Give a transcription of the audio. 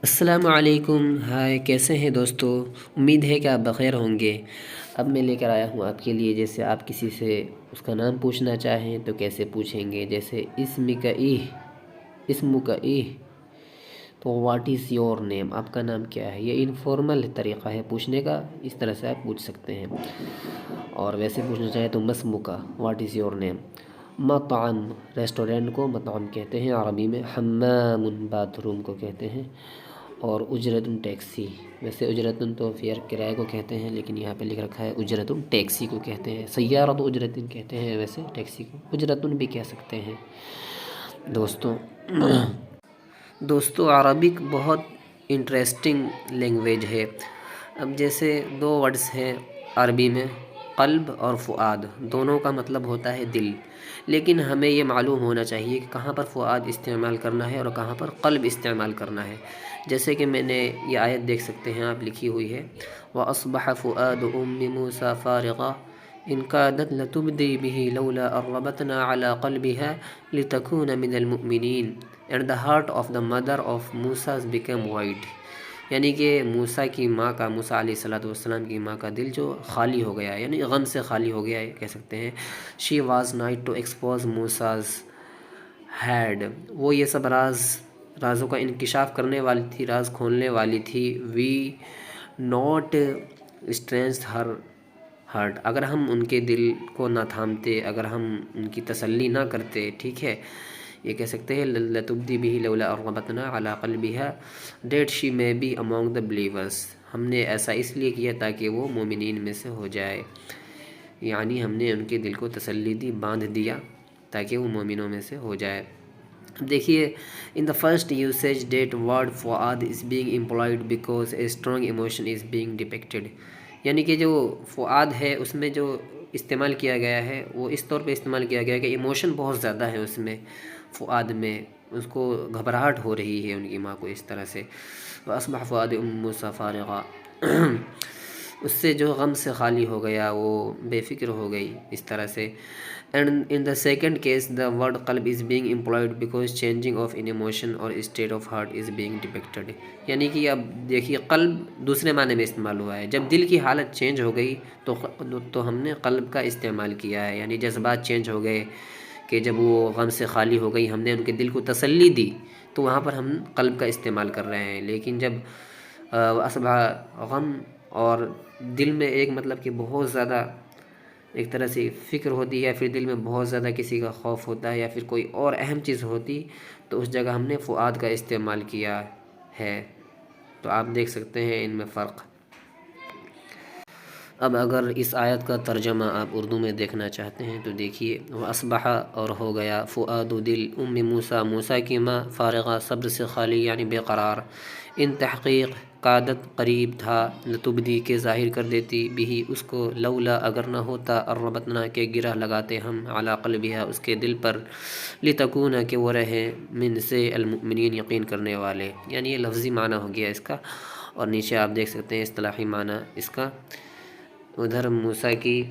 السلام علیکم، ہائے، کیسے ہیں دوستو؟ امید ہے کہ آپ بخیر ہوں گے۔ اب میں لے کر آیا ہوں آپ کے لیے، جیسے آپ کسی سے اس کا نام پوچھنا چاہیں تو کیسے پوچھیں گے، جیسے اسم کا تو واٹ از یور نیم، آپ کا نام کیا ہے۔ یہ انفارمل طریقہ ہے پوچھنے کا، اس طرح سے آپ پوچھ سکتے ہیں۔ اور ویسے پوچھنا چاہیں تو مسمو کا، واٹ از یور نیم۔ مطعم، ریسٹورینٹ کو مطعم کہتے ہیں عربی میں۔ حمام، باتھ روم کو کہتے ہیں۔ اور اجرت ٹیکسی، ویسے اجرت تو فیئر کرائے کو کہتے ہیں، لیکن یہاں پہ لکھ رکھا ہے اجرت ٹیکسی کو کہتے ہیں۔ سیارۃ اجرت کہتے ہیں، ویسے ٹیکسی کو اجرت بھی کہہ سکتے ہیں۔ دوستو عربک بہت انٹرسٹنگ لینگویج ہے۔ اب جیسے دو ورڈز ہیں عربی میں، قلب اور فؤاد، دونوں کا مطلب ہوتا ہے دل، لیکن ہمیں یہ معلوم ہونا چاہیے کہ کہاں پر فؤاد استعمال کرنا ہے اور کہاں پر قلب استعمال کرنا ہے۔ جیسے کہ میں نے یہ آیت دیکھ سکتے ہیں آپ، لکھی ہوئی ہے وَأَصْبَحَ فُؤَادُ أُمِّ مُوسَىٰ فَارِغًا إِنْ كَادَتْ لَتُبْدِي بِهِ لَوْلَا أَن رَّبَطْنَا عَلَىٰ قَلْبِهَا لِتَكُونَ مِنَ الْمُؤْمِنِينَ and the heart of the mother of Musa became white، یعنی کہ موسیٰ کی ماں کا، موسیٰ علیہ السلام کی ماں کا دل جو خالی ہو گیا ہے، یعنی غم سے خالی ہو گیا ہے کہہ سکتے ہیں۔ she was not to expose Musa's had، وہ یہ سب رازوں کا انکشاف کرنے والی تھی، راز کھولنے والی تھی۔ we not strengthened her heart، اگر ہم ان کے دل کو نہ تھامتے، اگر ہم ان کی تسلی نہ کرتے، ٹھیک ہے، یہ کہہ سکتے ہیں لَتُبْدِي بِهِ لَوْلَا أَن رَّبَطْنَا عَلَىٰ قَلْبِهَا that she may be among the believers، ہم نے ایسا اس لیے کیا تاکہ وہ مومنین میں سے ہو جائے، یعنی ہم نے ان کے دل کو تسلی دی، باندھ دیا تاکہ وہ مومنوں میں سے ہو جائے۔ دیکھیے in the first usage that word فؤاد is being employed because a strong emotion is being depicted، یعنی کہ جو فؤاد ہے اس میں جو استعمال کیا گیا ہے وہ اس طور پہ استعمال کیا گیا ہے کہ ایموشن بہت زیادہ ہے اس میں، فؤاد میں اس کو گھبراہٹ ہو رہی ہے ان کی ماں کو، اس طرح سے وَأَصْبَحَ فُؤَادُ أُمِّ مُوسَىٰ فَارِغًا، اس سے جو غم سے خالی ہو گیا، وہ بے فکر ہو گئی، اس طرح سے۔ and in the second case the word قلب is being employed because changing of an emotion or state of heart is being depicted، یعنی کہ اب دیکھیے قلب دوسرے معنی میں استعمال ہوا ہے، جب دل کی حالت چینج ہو گئی تو ہم نے قلب کا استعمال کیا ہے، یعنی جذبات چینج ہو گئے کہ جب وہ غم سے خالی ہو گئی، ہم نے ان کے دل کو تسلی دی، تو وہاں پر ہم قلب کا استعمال کر رہے ہیں۔ لیکن جب اصبح غم اور دل میں ایک مطلب کہ بہت زیادہ ایک طرح سے فکر ہوتی ہے، پھر دل میں بہت زیادہ کسی کا خوف ہوتا ہے یا پھر کوئی اور اہم چیز ہوتی، تو اس جگہ ہم نے فؤاد کا استعمال کیا ہے۔ تو آپ دیکھ سکتے ہیں ان میں فرق۔ اب اگر اس آیت کا ترجمہ آپ اردو میں دیکھنا چاہتے ہیں تو دیکھیے وَأَصْبَحَ، اور ہو گیا، فؤاد دل، ام موسیٰ، موسیٰ کی ماں، فارغہ، صبر سے خالی یعنی بے قرار، ان تحقیق، قادت، قریب تھا، لتبدی کے ظاہر کر دیتی، بھی اس کو، لولا اگر نہ ہوتا، الربطنا کے گرہ لگاتے ہم، علی قلبہا اس کے دل پر، لتکون کہ وہ رہے، من سے المؤمنین یقین کرنے والے، یعنی یہ لفظی معنی ہو گیا اس کا۔ اور نیچے آپ دیکھ سکتے ہیں اصطلاحی معنی اس کا، ادھر موسیٰ کی